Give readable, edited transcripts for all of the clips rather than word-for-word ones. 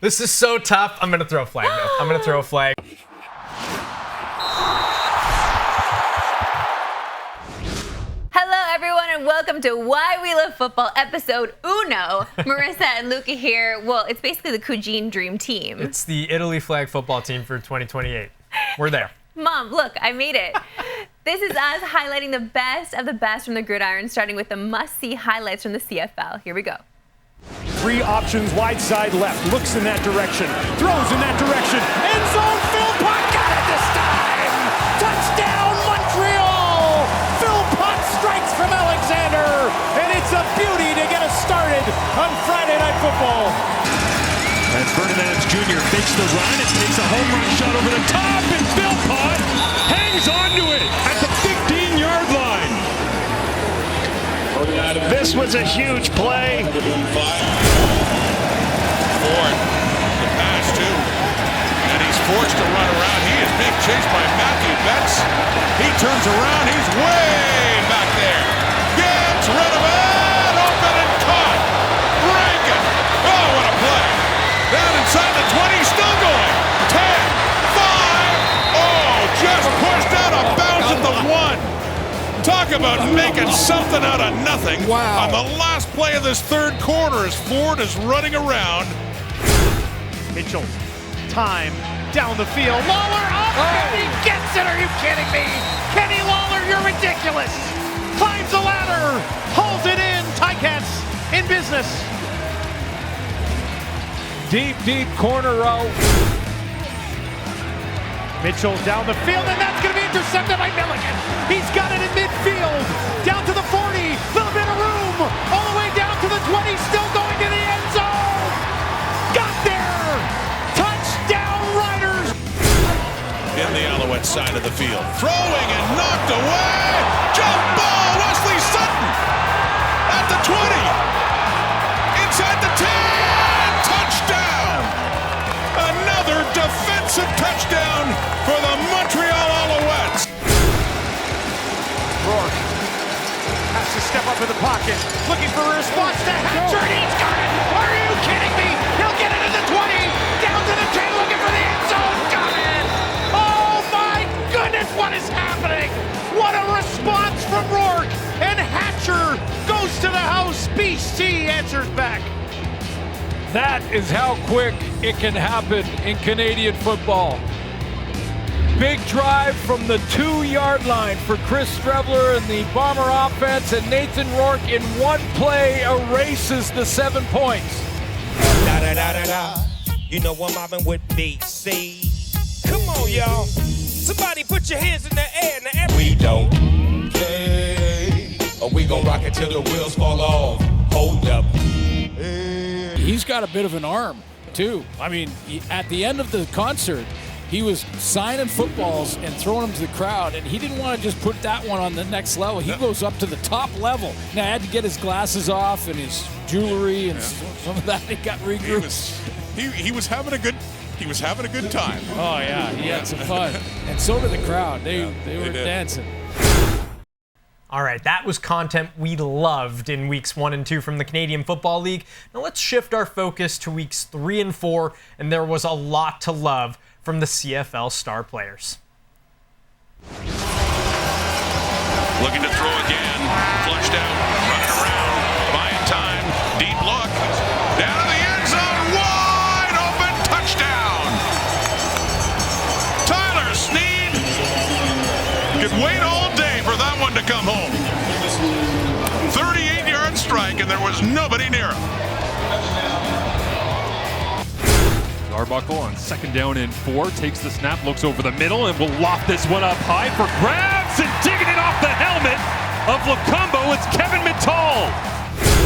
This is so tough. I'm going to throw a flag, though. I'm going to throw a flag. Hello, everyone, and welcome to Why We Love Football, episode uno. Marissa and Luca here. Well, it's basically the Cugine Dream Team. It's the Italy flag football team for 2028. We're there. Mom, look, I made it. This is us highlighting the best of the best from the gridiron, starting with the must-see highlights from the CFL. Here we go. Three options, wide side left, looks in that direction, throws in that direction, end zone, Phil Pot got it this time! Touchdown, Montreal! Phil Pot strikes from Alexander, and it's a beauty to get us started on Friday Night Football. As Fernandez Jr. fakes the run and takes a home run shot over the top, and Phil Pot hangs onto it at the 15-yard line. This was a huge play. Ford, the pass too, and he's forced to run around. He is being chased by Matthew Betts. He turns around, he's way back there. Gets rid of it, open and caught. Rankin, oh what a play. Down inside the 20, still going. 10, 5, oh just pushed out of bounds at the 1. Talk about making something out of nothing. Wow. On the last play of this third quarter as Ford is running around. Mitchell, time, down the field, Lawler up, and he gets it, are you kidding me? Kenny Lawler, you're ridiculous. Climbs the ladder, hauls it in, Ticats in business. Deep corner row. Mitchell down the field, and that's going to be intercepted by Milligan. He's got it in midfield, down to the 40, little bit of room, all the way down to the 20, still going to the end zone. Got there! Touchdown Riders! In the Alouette side of the field. Throwing and knocked away! Jump ball, Wesley Sutton! At the 20! Inside the 10! Touchdown! Another defensive touchdown for the Montreal Alouettes. Rourke has to step up in the pocket, looking for a response to Hatcher, and he's got it! Are you kidding me? He'll get it at the 20, down to the 10, looking for the end zone, got it! Oh my goodness, what is happening? What a response from Rourke, and Hatcher goes to the house, BC answers back. That is how quick it can happen in Canadian football. Big drive from the 2-yard line for Chris Strebler and the Bomber offense, and Nathan Rourke in one play erases the 7 points. Da-da-da-da-da, you know I'm mobbing with BC. Come on, y'all. Somebody put your hands in the air. Now we don't play, or we gon' rock it till the wheels fall off. Hold up. He's got a bit of an arm, too. I mean, at the end of the concert, he was signing footballs and throwing them to the crowd, and he didn't want to just put that one on the next level. He goes up to the top level. Now, I had to get his glasses off and his jewelry and some of that. He got regrouped. He was having a good time. Oh, yeah, he had some fun. And so did the crowd. They were dancing. All right, that was content we loved in weeks 1 and 2 from the Canadian Football League. Now let's shift our focus to weeks 3 and 4, and there was a lot to love from the CFL star players. Looking to throw again. Flushed out. Running around. Buying time. Deep look. Down to the end zone. Wide open. Touchdown. Tyler Snead could wait all day for that one to come home. 38-yard strike, and there was nobody near him. Arbuckle on 2nd down and 4, takes the snap, looks over the middle, and will loft this one up high for grabs, and digging it off the helmet of Lacombo. It's Kevin Mittal.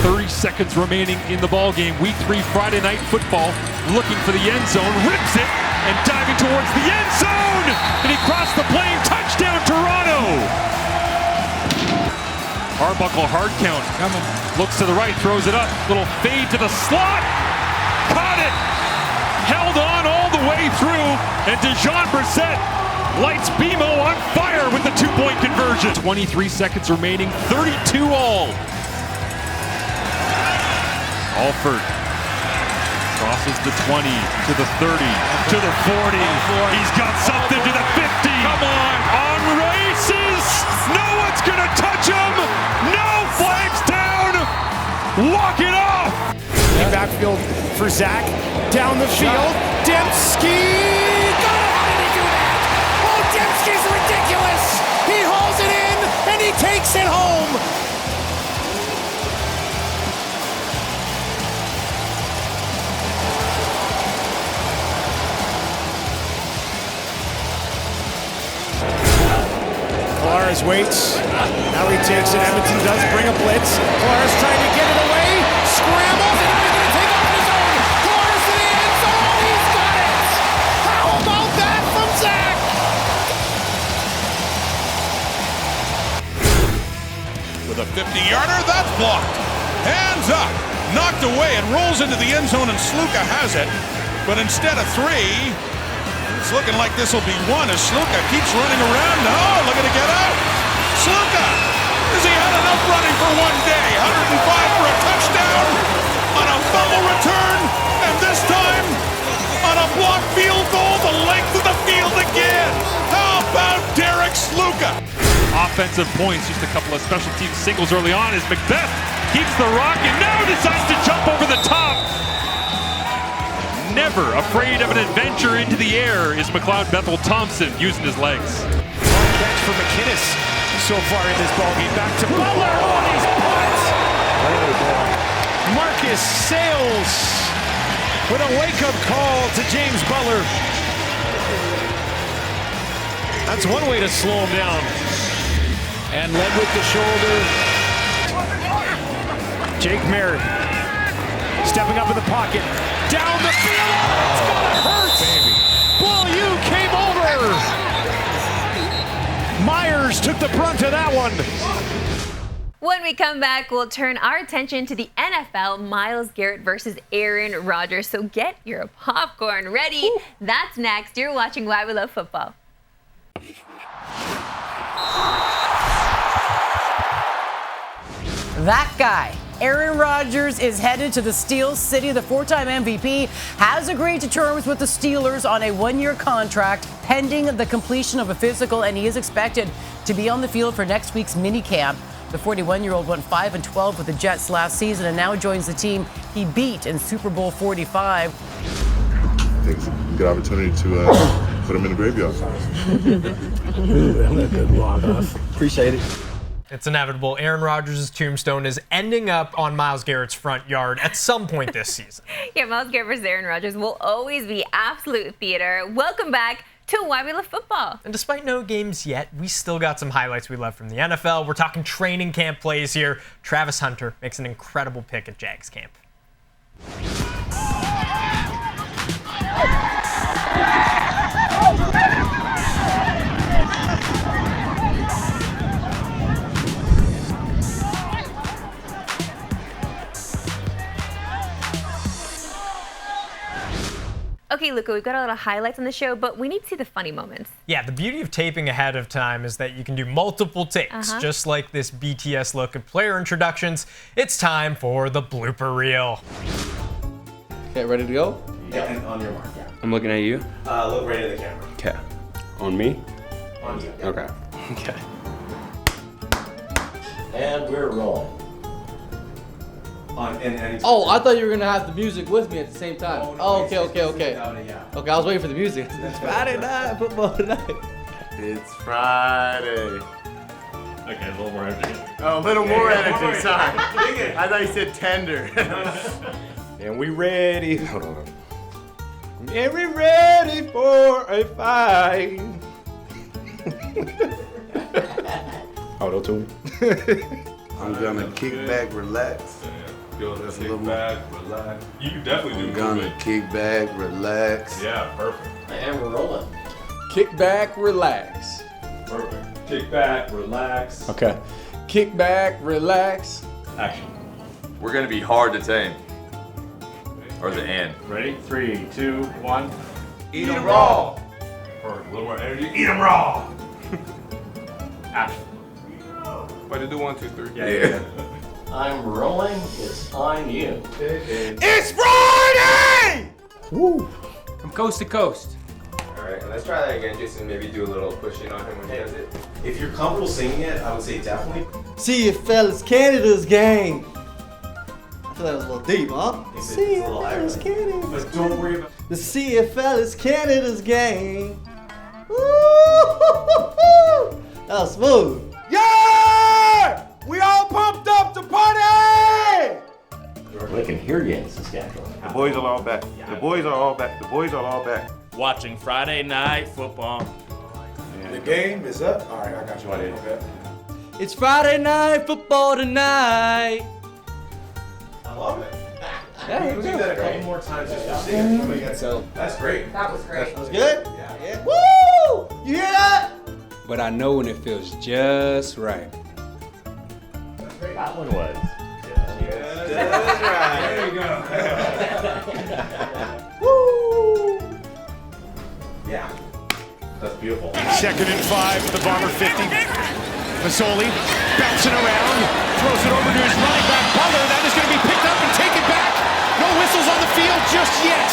30 seconds remaining in the ball game. Week 3 Friday Night Football, looking for the end zone, rips it, and diving towards the end zone, and he crossed the plane. Touchdown Toronto. Arbuckle hard count, coming, looks to the right, throws it up, little fade to the slot, caught it. Held on all the way through, and Dejon Brissett lights BMO on fire with the 2-point conversion. 23 seconds remaining, 32 all. Alford Crosses the 20 to the 30 to the 40. He's got something to the 50. Come on races. No one's gonna touch him. No flags down. Walk it off. Backfield for Zach. Down the field. Dembski. God, how did he do that? Oh, Dembski's ridiculous. He hauls it in and he takes it home. Flores waits. Now he takes it. Edmonton does bring a blitz. Flores trying to get it away. Scrambles and now he's going to take off his own. Flores to the end zone. He's got it. How about that from Zach? With a 50-yarder, that's blocked. Hands up. Knocked away. It rolls into the end zone and Sluka has it. But instead of 3, it's looking like this will be 1 as Sluka keeps running around. No, looking to get out. Sluka, has he had enough running for one day? 105 for a touchdown on a fumble return, and this time on a blocked field goal, the length of the field again. How about Derek Sluka? Offensive points, just a couple of special team singles early on as Macbeth keeps the rock and now decides to jump over the top. Never afraid of an adventure into the air is McLeod Bethel Thompson using his legs. One catch for McInnes so far in this ballgame. Back to Butler on his punt. Marcus Sales with a wake-up call to James Butler. That's one way to slow him down. And led with the shoulder. Jake Merritt stepping up in the pocket. Down the field. Oh, it's gonna hurt. Beaulieu came over. Myers took the brunt of that one. When we come back, we'll turn our attention to the NFL, Myles Garrett versus Aaron Rodgers. So get your popcorn ready. Ooh. That's next. You're watching Why We Love Football. That guy, Aaron Rodgers, is headed to the Steel City. The 4-time MVP has agreed to terms with the Steelers on a 1-year contract pending the completion of a physical, and he is expected to be on the field for next week's minicamp. The 41-year-old went 5-12 with the Jets last season and now joins the team he beat in Super Bowl 45. I think it's a good opportunity to put him in the graveyard. A good walk-off. Appreciate it. It's inevitable. Aaron Rodgers' tombstone is ending up on Myles Garrett's front yard at some point this season. Yeah, Myles Garrett versus Aaron Rodgers will always be absolute theater. Welcome back to Why We Love Football. And despite no games yet, we still got some highlights we love from the NFL. We're talking training camp plays here. Travis Hunter makes an incredible pick at Jags camp. Okay, Luca, we've got a lot of highlights on the show, but we need to see the funny moments. Yeah, the beauty of taping ahead of time is that you can do multiple takes, just like this BTS look at player introductions. It's time for the blooper reel. Okay, ready to go? Yeah, and on your mark, yeah. I'm looking at you. Look right at the camera. Okay. On me? On you. Yeah. Okay. Okay. And we're rolling. Oh, I thought you were gonna have the music with me at the same time. Okay. Okay, I was waiting for the music. It's Friday night, football tonight. It's Friday. Okay, a little more energy. Oh, a little more energy, sorry. I thought you said tender. And we ready. Hold on. And we ready for a fight. Auto-tune. I'm gonna kick back, relax. That's a little back, relax. You can definitely do I'm gonna kick back, relax. Yeah, perfect. And we're rolling. Kick back, relax. Perfect. Kick back, relax. Okay. Kick back, relax. Action. We're gonna be hard to tame. Or the end. Ready? 3, 2, 1. Eat 'em raw. Perfect. A little more energy. Eat 'em raw. Action. Why did you do 1, 2, 3? I'm rolling. It's on you. It's Friday! Woo! From coast to coast. All right, let's try that again, Jason. Maybe do a little pushing on him when he does it. If you're comfortable singing it, I would say definitely. See you fellas, Canada's gang. I feel that was a little deep, huh? See you fellas, Canada's. But don't worry about. The see you fellas, Canada's gang. Woo! That was smooth. Yeah! We all pumped up to party! I can hear you in Saskatchewan. The boys are all back. The boys are all back. The boys are all back. Watching Friday Night Football. The game is up. All right, I got you. It's Friday Night Football tonight. I love it. Yeah, You can do that a couple more times just for singing. So that's great. That was great. That was good? Yeah. Woo! You hear that? But I know when it feels just right. That one was. That's right. There you go. Woo! Yeah. That's beautiful. 2nd and 5 at the Bomber 50. Masoli bouncing around, throws it over to his running back Butler. That is going to be picked up and taken back. No whistles on the field just yet.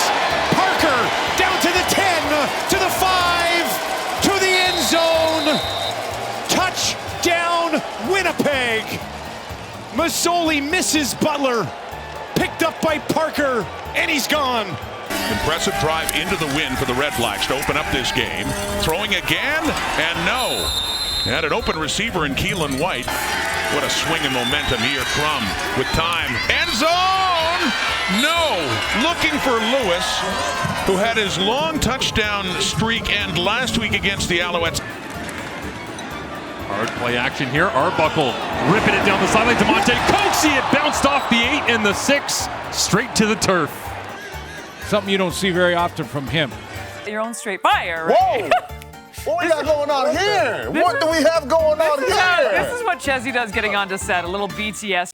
Parker down to the 10, to the 5, to the end zone. Touchdown, Winnipeg. Masoli misses Butler. Picked up by Parker, and he's gone. Impressive drive into the win for the Red Blacks to open up this game. Throwing again, and no. Had an open receiver in Keelan White. What a swing of momentum here. Crum with time. End zone! No! Looking for Lewis, who had his long touchdown streak end last week against the Alouettes. Hard play action here. Arbuckle ripping it down the sideline. DeMonte Coxie, it bounced off the 8 and the 6, straight to the turf. Something you don't see very often from him. Your own straight fire, right? Whoa! What we got going on here? What do we have going on here? This is what Chesney does getting onto set, a little BTS.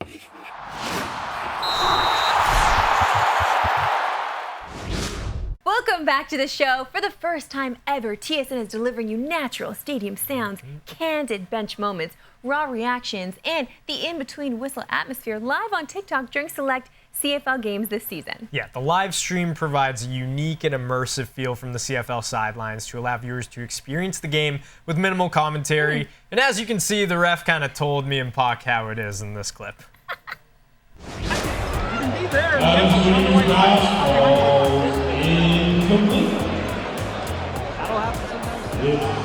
Welcome back to the show. For the first time ever, TSN is delivering you natural stadium sounds, candid bench moments, raw reactions, and the in-between whistle atmosphere live on TikTok during select CFL games this season. Yeah, the live stream provides a unique and immersive feel from the CFL sidelines to allow viewers to experience the game with minimal commentary. And as you can see, the ref kind of told me and Puck how it is in this clip.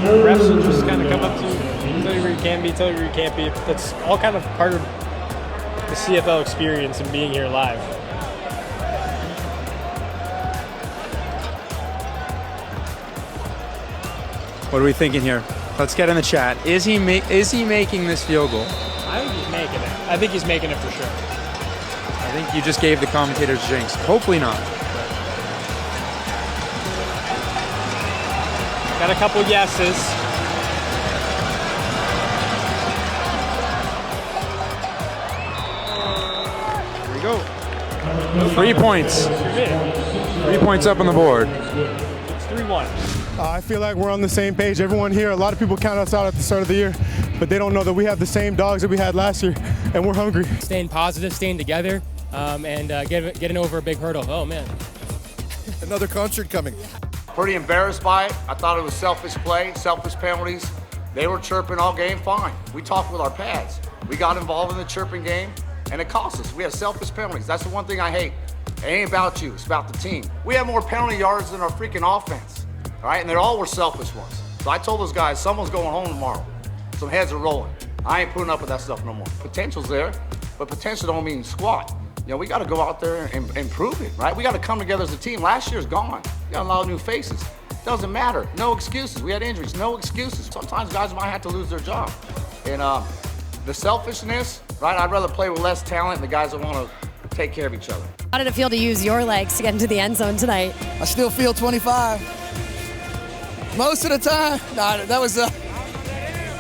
Refs will just kind of come up to you, tell you where you can be, tell you where you can't be. That's all kind of part of the CFL experience and being here live. What are we thinking here? Let's get in the chat. Is he making this field goal? I think he's making it. I think he's making it for sure. I think you just gave the commentators jinx. Hopefully not. Got a couple yeses. Here we go. 3 points. 3 points up on the board. It's 3-1. I feel like we're on the same page. Everyone here, a lot of people count us out at the start of the year, but they don't know that we have the same dogs that we had last year, and we're hungry. Staying positive, staying together, and getting over a big hurdle. Oh, man. Another concert coming. Pretty embarrassed by it. I thought it was selfish play, selfish penalties. They were chirping all game fine. We talked with our pads. We got involved in the chirping game, and it cost us. We had selfish penalties. That's the one thing I hate. It ain't about you, it's about the team. We have more penalty yards than our freaking offense, all right? And they all were selfish ones. So I told those guys, someone's going home tomorrow. Some heads are rolling. I ain't putting up with that stuff no more. Potential's there, but potential don't mean squat. You know, we got to go out there and improve it, right? We got to come together as a team. Last year's gone. We got a lot of new faces. Doesn't matter. No excuses. We had injuries. No excuses. Sometimes guys might have to lose their job. And the selfishness, right? I'd rather play with less talent than the guys that want to take care of each other. How did it feel to use your legs to get into the end zone tonight? I still feel 25. Most of the time. No, that was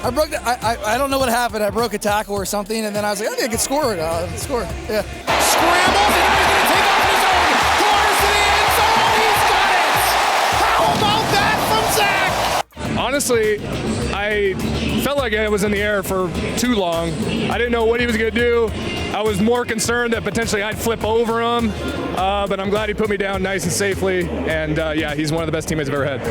I broke. I don't know what happened. I broke a tackle or something, and then I was like, I think I could score it. Score. Yeah. Scrambles, and now he's going to take off his own. Corners to the end zone. He's got it. How about that from Zach? Honestly, I felt like I was in the air for too long. I didn't know what he was going to do. I was more concerned that potentially I'd flip over him, but I'm glad he put me down nice and safely. And yeah, he's one of the best teammates I've ever had.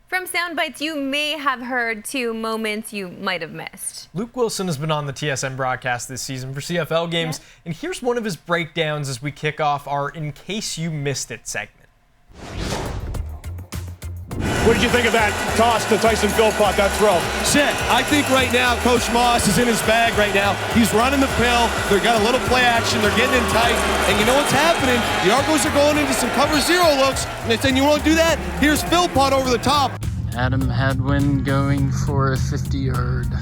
From soundbites you may have heard to moments you might have missed. Luke Wilson has been on the TSN broadcast this season for CFL games, and here's one of his breakdowns as we kick off our In Case You Missed It segment. What did you think of that toss to Tyson Philpott, that throw? Shit, I think right now Coach Moss is in his bag right now. He's running the pill. They've got a little play action. They're getting in tight. And you know what's happening? The Argos are going into some cover zero looks. And they're saying, you want to do that? Here's Philpott over the top. Adam Hadwin going for a 50-yard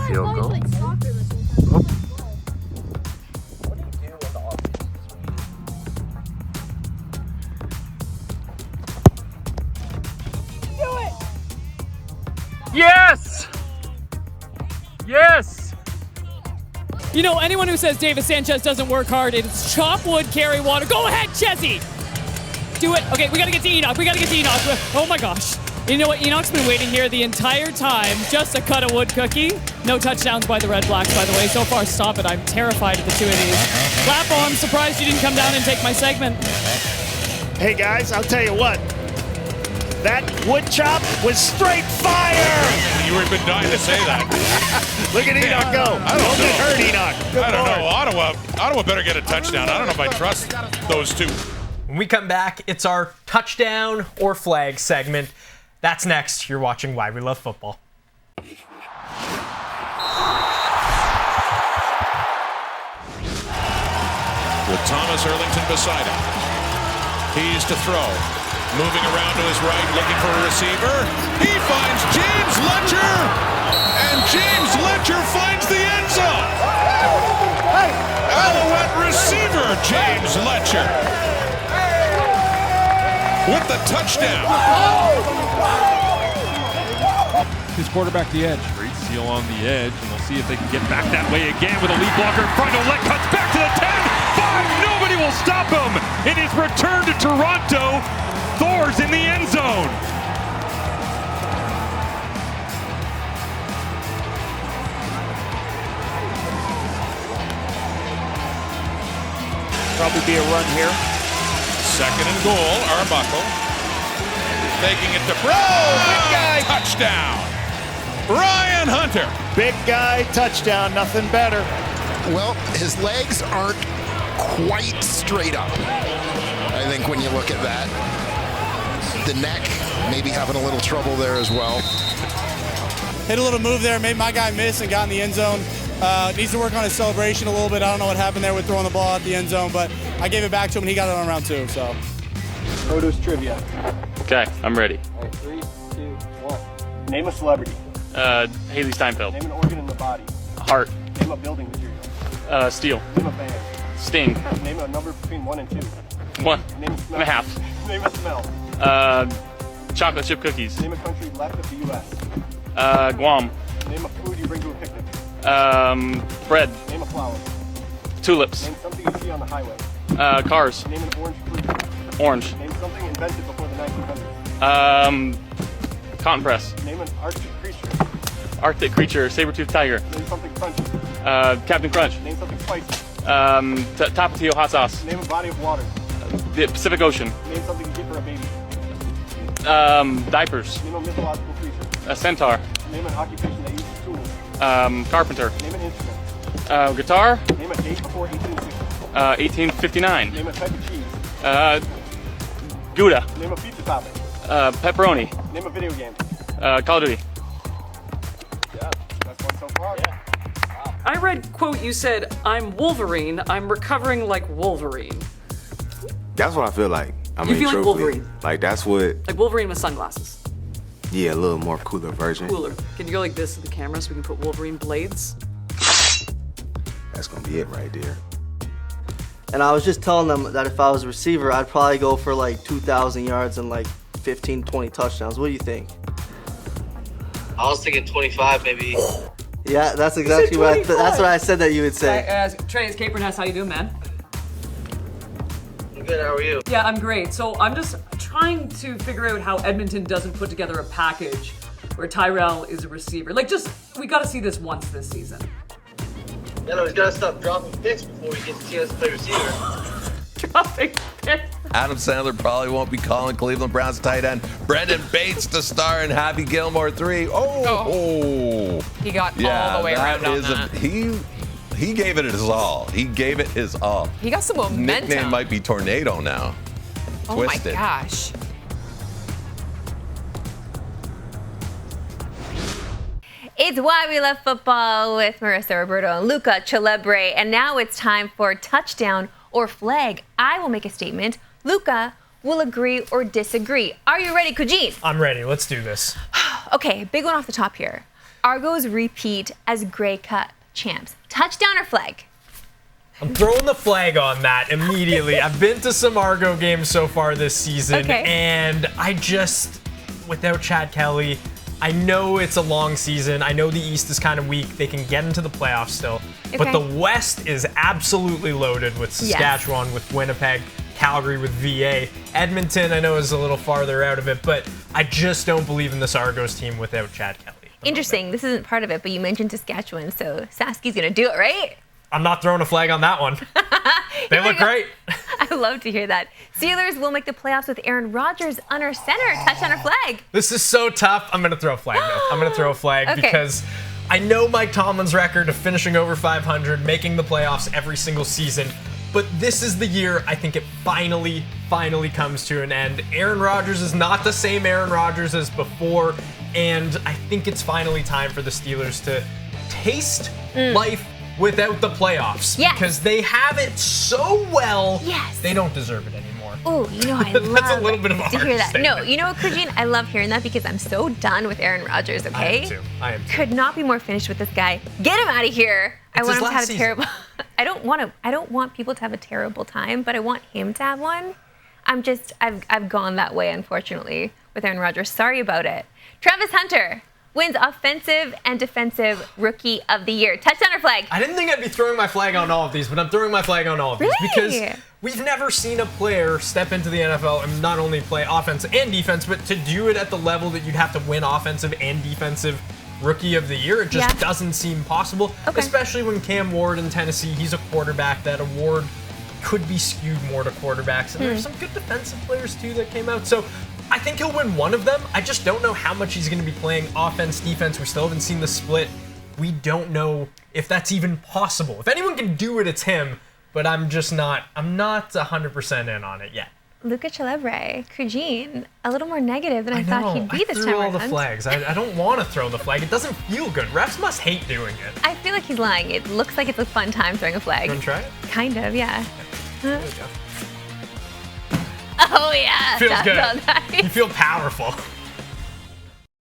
field goal. Yes! Yes! You know, anyone who says David Sanchez doesn't work hard, it's chop wood, carry water. Go ahead, Chessie! Do it. Okay, we gotta get to Enoch. Oh my gosh. You know what? Enoch's been waiting here the entire time just to cut a wood cookie. No touchdowns by the Red Blacks, by the way. So far, stop it. I'm terrified of the two of these. Lapo, I'm surprised you didn't come down and take my segment. Hey guys, I'll tell you what. That wood chop was straight fire! You were been dying to say that. Look at Enoch go. I don't know. Get hurt, Enoch. Good I don't Lord. know. Ottawa better get a touchdown. I don't know if I trust those two. When we come back, it's our touchdown or flag segment. That's next. You're watching Why We Love Football. With Thomas Erlington beside him. He's to throw. Moving around to his right, looking for a receiver. He finds James Letcher. And James Letcher finds the end zone. Alouette receiver, James Letcher. With the touchdown. His quarterback the edge. Great seal on the edge, and we'll see if they can get back that way again with a lead blocker in front. Let cuts back to the 10. 5. Nobody will stop him. In his return to Toronto, Thor's in the end zone. Probably be a run here. Second and goal, Arbuckle. Taking it to big guy. Touchdown. Ryan Hunter. Big guy, touchdown, nothing better. Well, his legs aren't quite straight up. I think when you look at that, the neck maybe having a little trouble there as well. Hit a little move there, made my guy miss and got in the end zone. Needs to work on his celebration a little bit. I don't know what happened there with throwing the ball at the end zone, but I gave it back to him and he got it on round 2, so. Produce trivia. Okay, I'm ready. All right, 3, 2, 1. Name a celebrity. Haley Steinfeld. Name an organ in the body. Heart. Name a building material. Steel. Name a band. Sting. Name a number between 1 and 2. 1 Name a smell. and a half. Name a smell. Chocolate chip cookies. Name a country left of the U.S. Guam. Name a food you bring to a picnic. Bread. Name a flower. Tulips. Name something you see on the highway. Cars. Name an orange fruit. Orange. Name something invented before the 1900s. Cotton press. Name an Arctic creature. Arctic creature. Saber-toothed tiger. Name something crunchy. Captain Crunch. Name something spicy. Tapatio hot sauce. Name a body of water. The Pacific Ocean. Name something you get for a baby. Diapers. Name a mythological creature. A centaur. Name an occupation that uses tools. Carpenter. Name an instrument. Guitar. Name a date before 1860. 1859. Name a type of cheese. Gouda. Name a pizza topping. Pepperoni. Name a video game. Call of Duty. Yeah, that's one so far. Yeah. I read, quote, you said, "I'm Wolverine, I'm recovering like Wolverine." That's what I feel like. I You mean, feel like truthfully, Wolverine? like that's what. Like Wolverine with sunglasses. Yeah, a little more cooler version. Cooler. Can you go like this to the camera so we can put Wolverine blades? That's gonna be it right there. And I was just telling them that if I was a receiver, I'd probably go for like 2,000 yards and like 15, 20 touchdowns. What do you think? I was thinking 25 maybe. Yeah, that's exactly what that's what I said that you would say. Trey, it's Capron Hess. How you doing, man? I'm good, how are you? Yeah, I'm great. So I'm just trying to figure out how Edmonton doesn't put together a package where Tyrell is a receiver. Like, just, we got to see this once this season. Yeah, no, he's got to stop dropping picks before he gets a chance to play receiver. Dropping picks. Adam Sandler probably won't be calling Cleveland Browns tight end Brendan Bates to star in Happy Gilmore 3. Oh. He got all the way around on that. He gave it his all. He gave it his all. He got some momentum. Nickname might be Tornado now. Oh Twisted. my gosh. It's Why We Love Football with Marissa Roberto and Luca Celebre. And now it's time for touchdown or flag. I will make a statement. Luca will agree or disagree. Are you ready, Kujin? I'm ready. Let's do this. Okay, big one off the top here. Argos repeat as Grey Cup champs. Touchdown or flag? I'm throwing the flag on that immediately. I've been to some Argo games so far this season, and I just, without Chad Kelly, I know it's a long season. I know the East is kind of weak. They can get into the playoffs still. But the West is absolutely loaded with Saskatchewan, with Winnipeg, Calgary with VA. Edmonton, I know, is a little farther out of it, but I just don't believe in this Argos team without Chad Kelly. Interesting. This isn't part of it, but you mentioned Saskatchewan, so Saski's going to do it, right? I'm not throwing a flag on that one. They look great. I love to hear that. Steelers will make the playoffs with Aaron Rodgers under center. Touchdown or flag? This is so tough. I'm going to throw a flag, though. I'm going to throw a flag because I know Mike Tomlin's record of finishing over 500, making the playoffs every single season. But this is the year I think it finally comes to an end. Aaron Rodgers is not the same Aaron Rodgers as before. And I think it's finally time for the Steelers to taste life without the playoffs. Yes. Because they have it so well, yes. They don't deserve it anymore. Oh, you know, I That's love a little bit of a to hard hear that. statement. No, you know what, Kujin? I love hearing that because I'm so done with Aaron Rodgers, okay? I am too. Could not be more finished with this guy. Get him out of here. I want him to have a terrible I don't want people to have a terrible time, but I want him to have one. I've gone that way, unfortunately, with Aaron Rodgers. Sorry about it. Travis Hunter wins Offensive and Defensive Rookie of the Year. Touchdown or flag? I didn't think I'd be throwing my flag on all of these, but I'm throwing my flag on all of these because we've never seen a player step into the NFL and not only play offense and defense, but to do it at the level that you'd have to win Offensive and Defensive Rookie of the Year. It just doesn't seem possible, especially when Cam Ward in Tennessee, he's a quarterback. That award could be skewed more to quarterbacks, and there's some good defensive players too that came out. So I think he'll win one of them. I just don't know how much he's going to be playing offense, defense. We still haven't seen the split. We don't know if that's even possible. If anyone can do it, it's him. But I'm not 100% in on it yet. Luca Celebre, Kujin, a little more negative than I thought he'd be this time I threw all around. the flags. I don't want to throw the flag. It doesn't feel good. Refs must hate doing it. I feel like he's lying. It looks like it's a fun time throwing a flag. You want to try it? Kind of, yeah. There we go. Oh, yeah. Feels That's good. all nice. You feel powerful.